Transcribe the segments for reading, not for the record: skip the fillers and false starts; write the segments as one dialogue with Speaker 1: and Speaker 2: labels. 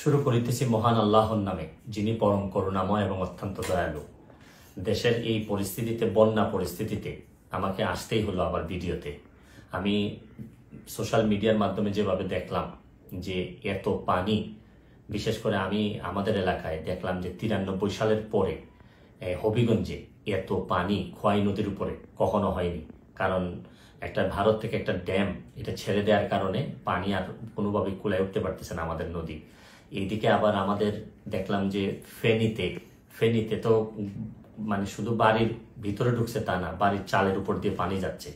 Speaker 1: শুরু করিতেছি মহান আল্লাহর নামে, যিনি পরম করুণাময় এবং অত্যন্ত দয়ালু। দেশের এই পরিস্থিতিতে, বন্যা পরিস্থিতিতে আমাকে আসতেই হলো আবার ভিডিওতে। আমি সোশ্যাল মিডিয়ার মাধ্যমে যেভাবে দেখলাম যে এত পানি, বিশেষ করে আমি আমাদের এলাকায় দেখলাম যে 93 সালের পরে হবিগঞ্জে এত পানি খোয়াই নদীর উপরে কখনো হয়নি। কারণ একটা ভারত থেকে একটা ড্যাম এটা ছেড়ে দেওয়ার কারণে পানি আর কোনোভাবে কুলায় উঠতে পারতেছে না আমাদের নদী। এইদিকে আবার আমাদের দেখলাম যে ফেনীতে তো মানে শুধু বাড়ির ভিতরে ঢুকছে তা না, বাড়ির চালের উপর দিয়ে পানি যাচ্ছে।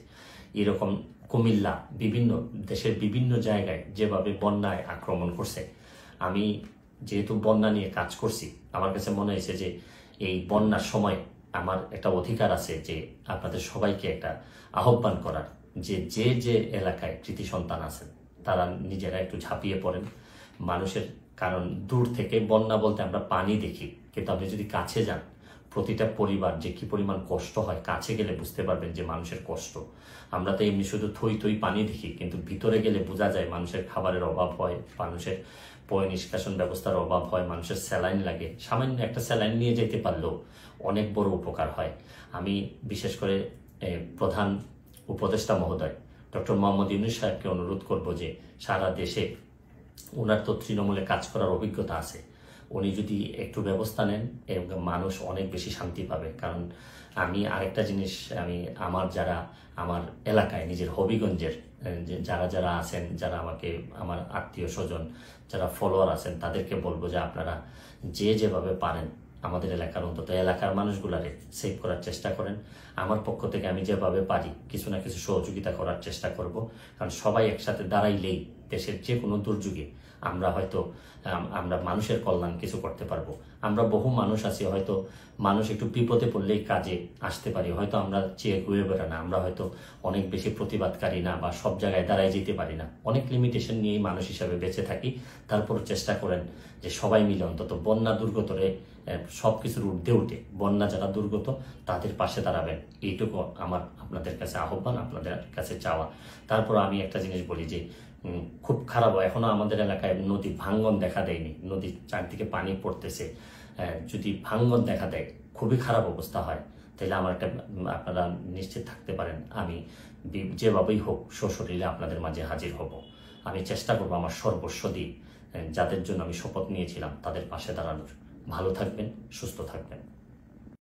Speaker 1: এরকম কুমিল্লা, বিভিন্ন দেশের বিভিন্ন জায়গায় যেভাবে বন্যায় আক্রমণ করছে। আমি যেহেতু বন্যা নিয়ে কাজ করছি, আমার কাছে মনে হয়েছে যে এই বন্যার সময় আমার একটা অধিকার আছে যে আপনাদের সবাইকে একটা আহ্বান করার, যে যে যে এলাকায় কৃতি সন্তান আছেন তারা নিজেরা একটু ঝাঁপিয়ে পড়েন মানুষের। কারণ দূর থেকে বন্যা বলতে আমরা পানি দেখি, কিন্তু আপনি যদি কাছে যান, প্রতিটা পরিবার যে কি পরিমাণ কষ্ট হয়, কাছে গেলে বুঝতে পারবেন যে মানুষের কষ্ট। আমরা তো এমনি শুধু থই থই পানি দেখি, কিন্তু ভিতরে গেলে বোঝা যায় মানুষের খাবারের অভাব হয়, মানুষের পয় নিষ্কাশন ব্যবস্থার অভাব হয়, মানুষের স্যালাইন লাগে। সামান্য একটা স্যালাইন নিয়ে যেতে পারলেও অনেক বড় উপকার হয়। আমি বিশেষ করে প্রধান উপদেষ্টা মহোদয় ডক্টর মোহাম্মদ ইউনূস সাহেবকে অনুরোধ করব যে সারা দেশে ওনার তো তৃণমূলে কাজ করার অভিজ্ঞতা আছে, উনি যদি একটু ব্যবস্থা নেন মানুষ অনেক বেশি শান্তি পাবে। কারণ আমি আরেকটা জিনিস, আমি আমার এলাকায় নিজের হবিগঞ্জের যারা যারা আছেন, যারা আমাকে আমার আত্মীয় স্বজন যারা ফলোয়ার আছেন, তাদেরকে বলবো যে আপনারা যেভাবে পারেন আমাদের এলাকার, অন্তত এলাকার মানুষগুলারে সেভ করার চেষ্টা করেন। আমার পক্ষ থেকে আমি যেভাবে পারি কিছু না কিছু সহযোগিতা করার চেষ্টা করব। কারণ সবাই একসাথে দাঁড়াইলেই দেশের যে কোনো দুর্যোগে আমরা মানুষের কল্যাণ কিছু করতে পারবো। আমরা বহু মানুষ আছি, হয়তো মানুষ একটু বিপদে পড়লেই কাজে আসতে পারি, হয়তো আমরা চেয়ে ঘুরে বেড়া না, আমরা হয়তো অনেক বেশি প্রতিবাদকারী না, বা সব জায়গায় দাঁড়ায় যেতে পারি না, অনেক লিমিটেশন নিয়েই মানুষ হিসাবে বেঁচে থাকি। তারপর চেষ্টা করেন যে সবাই মিলে অন্তত বন্যা দুর্গতরে সবকিছুর ঊর্ধ্বে উঠে বন্যা যারা দুর্গত তাদের পাশে দাঁড়াবেন, এইটুকু আমার আপনাদের কাছে আহ্বান, আপনাদের কাছে চাওয়া। তারপর আমি একটা জিনিস বলি যে খুব খারাপ, এখনো আমাদের এলাকায় নদী ভাঙ্গন দেখা দেয়নি, নদীর চারদিকে পানি পড়তেছে। যদি ভাঙ্গন দেখা দেয়, খুবই খারাপ অবস্থা হয়, তাহলে আমার আপনারা নিশ্চিত থাকতে পারেন আমি যেভাবেই হোক সশরীরে আপনাদের মাঝে হাজির হব। আমি চেষ্টা করবো আমার সর্বস্ব দিয়ে যাদের জন্য আমি শপথ নিয়েছিলাম তাদের পাশে দাঁড়ানোর। ভালো থাকবেন, সুস্থ থাকবেন।